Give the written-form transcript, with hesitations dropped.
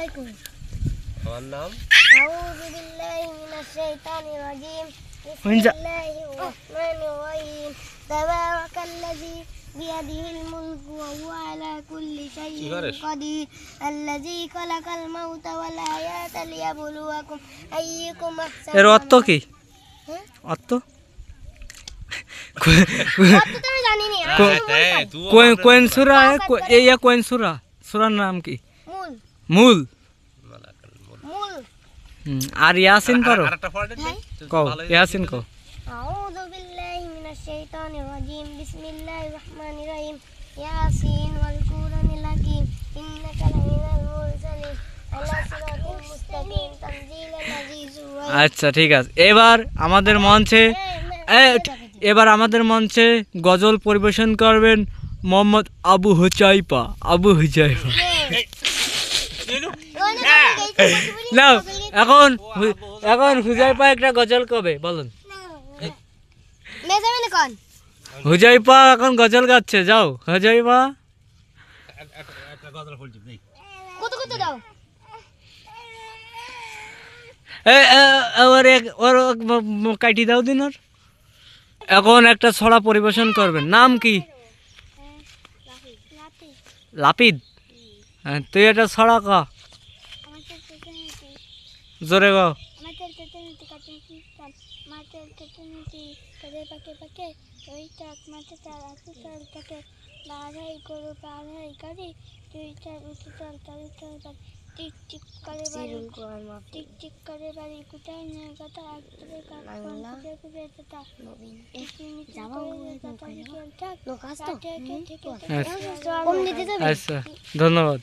আলাইকুম। আমার নাম আউযু বিল্লাহি মিনাশ শাইতানির রাজিম। বিসমিল্লাহির রাহমানির রাহিম। তাবারাকাল্লাযী বিয়াদিহিল মুলকু ওয়া হুয়া আলা কুল্লি শাইইন কাদির। আল্লাযী খালাকাল মাউতা ওয়াল হায়াতা লিয়াবলুয়াকুম আইয়ুকুম আহসানু এর অর্থ কি? অর্থ অর্থ তো আমি জানি না। কোন সূরা কোন সূরা? সূরার নাম কি? মূল মূল। মূল। আর ইয়াসিন পারো? আরেকটা পড়ে দে কও ইয়াসিন কও। আউযু বিল্লাহি মিনাশ শাইতানির রাজিম। বিসমিল্লাহির রাহমানির রাহিম। ইয়াসিন ওয়াল কুরআনিল হাকীম। ইন্নাকা লামিনাল মুরসালিন আলা সিরাতিল মুস্তাকিম তানজিলাল আজিজুর রাহিম। আচ্ছা ঠিক আছে। এবার আমাদের মঞ্চে গজল পরিবেশন করবেন মোহাম্মদ আবু হুজাইফা। নাও এখন হুজাইফা একটা গজল কবে বলুন। মেজামিন কোন? হুজাইফা এখন গজল গাচ্ছে, যাও হুজাইফা। একটা গজল পড়ছি নেই কত কত দাও? ওর কাটি দাও দিন ওর। এখন একটা ছড়া পরিবেশন করবেন, নাম কি? লাপিদ। হ্যাঁ, তুই একটা ছড়া ক, জোরে গ। টিক টিক করে বাড়ি টিক টিক করে বাড়ি কোথায় নিয়ে কথা আসলে আচ্ছা ধন্যবাদ।